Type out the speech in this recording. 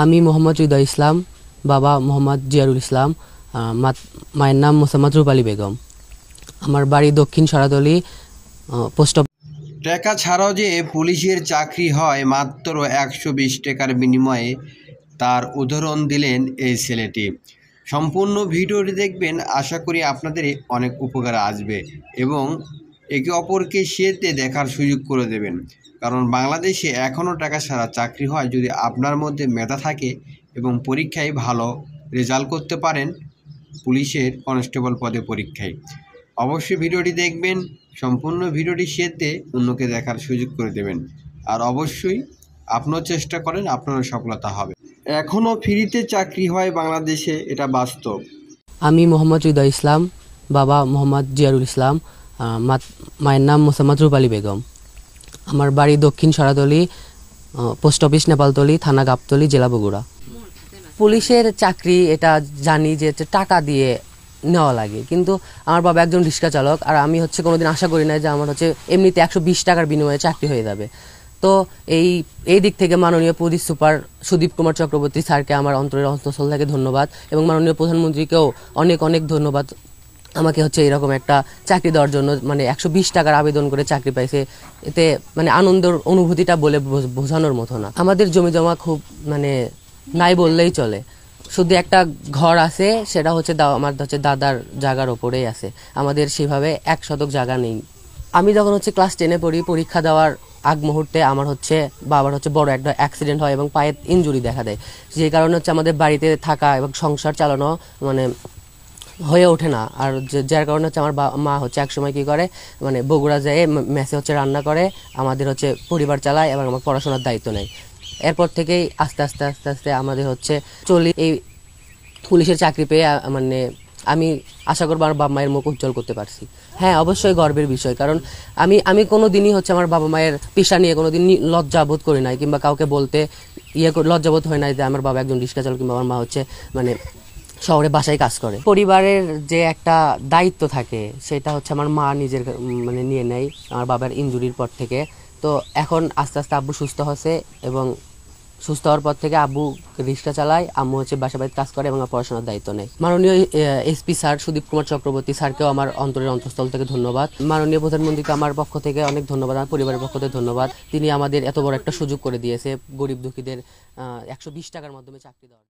আমি মোহাম্মদ হৃদয় ইসলাম, বাবা মোহাম্মদ জিয়ারুল ইসলাম, মায়ের নাম মোসাম্মদ রূপালী বেগম। আমার বাড়ি দক্ষিণ সরাতলি পোস্ট। টাকা ছাড়াও যে পুলিশের চাকরি হয় মাত্র 120 টাকার বিনিময়ে, তার উদাহরণ দিলেন এই ছেলেটি। সম্পূর্ণ ভিডিওটি দেখবেন, আশা করি আপনাদের অনেক উপকারে আসবে এবং একে অপরকে শেয়ারতে দেখার সুযোগ করে দেবেন। কারণ বাংলাদেশে এখনও টাকা ছাড়া চাকরি হয় যদি আপনার মধ্যে মেধা থাকে এবং পরীক্ষায় ভালো রেজাল্ট করতে পারেন, পুলিশের কনস্টেবল পদে পরীক্ষায়। অবশ্যই ভিডিওটি দেখবেন, সম্পূর্ণ ভিডিওটি শেয়ারতে অন্যকে দেখার সুযোগ করে দেবেন। আর অবশ্যই আপনিও চেষ্টা করেন, আপনারও সফলতা হবে। এখনও ফ্রিতে চাকরি হয় বাংলাদেশে, এটা বাস্তব। আমি মোহাম্মদ হৃদয় ইসলাম, বাবা মোহাম্মদ জিয়ারুল ইসলাম, মায়ের নাম মোসাম্মদ রূপালী বেগম। আমার বাড়ি দক্ষিণ সরাতলি পোস্ট অফিস, নেপালতলি থানা, গাবতলি, জেলা বগুড়া। পুলিশের চাকরি এটা জানি যে টাকা দিয়ে নেওয়া লাগে, কিন্তু আমার বাবা একজন রিক্সা চালক, আর আমি কোনোদিন আশা করি না যে আমার এমনিতে 120 টাকার বিনিময়ে চাকরি হয়ে যাবে। তো এই দিক থেকে মাননীয় পুলিশ সুপার সুদীপ কুমার চক্রবর্তী স্যারকে আমার অন্তরের অন্তঃস্থল থেকে ধন্যবাদ, এবং মাননীয় প্রধানমন্ত্রীকেও অনেক অনেক ধন্যবাদ। আমাকে এরকম একটা চাকরি দেওয়ার জন্য, 120 টাকার আবেদন করে চাকরি পাইছে, এতে আনন্দের অনুভূতিটা বলে বোঝানোর মতো না। আমাদের জমি জমা খুব নাই বললেই চলে। শুধু একটা ঘর আছে, সেটা আমার দাদার জায়গার ওপরেই আছে। আমাদের সেভাবে 1 শতক জায়গা নেই। আমি যখন ক্লাস 10-এ পড়ি, পরীক্ষা দেওয়ার আগ মুহূর্তে আমার বাবার বড় একটা অ্যাক্সিডেন্ট হয় এবং পায়ে ইনজুরি দেখা দেয়। যে কারণে আমাদের বাড়িতে থাকা এবং সংসার চালানো হয়ে ওঠে না। আর যার কারণে আমার মা একসময় কি করে, বগুড়া যায় মেসে রান্না করে, আমাদের পরিবার চালায় এবং আমার পড়াশোনার দায়িত্ব নেয়। এরপর থেকেই আস্তে আস্তে আস্তে আস্তে আমাদের চলি। এই পুলিশের চাকরি পেয়ে আমি আশা করবো আমার বাবা মায়ের মুখ উজ্জ্বল করতে পারছি। হ্যাঁ, অবশ্যই গর্বের বিষয়, কারণ আমি কোনো দিনই আমার বাবা মায়ের পেশা নিয়ে কোনো দিন লজ্জাবোধ করি নাই, কিংবা কাউকে বলতে লজ্জাবোধ হয় নাই যে আমার বাবা একজন রিক্সা চালক, কিংবা আমার মা শহরে বাসায় কাজ করে। পরিবারের যে একটা দায়িত্ব থাকে, সেটা আমার মা নিজের নিয়ে নেয় আমার বাবার ইনজুরির পর থেকে। তো এখন আস্তে আস্তে আব্বু সুস্থ হচ্ছে, এবং সুস্থ হওয়ার পর থেকে আব্বু রিক্সা চালায়, আম্মু বাসা বাড়িতে কাজ করে এবং পড়াশোনার দায়িত্ব নেয়। মাননীয় এসপি স্যার সুদীপ কুমার চক্রবর্তী স্যারকেও আমার অন্তরের অন্তঃস্থল থেকে ধন্যবাদ। মাননীয় প্রধানমন্ত্রীকে আমার পক্ষ থেকে অনেক ধন্যবাদ, আমার পরিবারের পক্ষ থেকে ধন্যবাদ। তিনি আমাদের এত বড় একটা সুযোগ করে দিয়েছে গরিব দুঃখীদের 120 টাকার মাধ্যমে চাকরি দেওয়ার।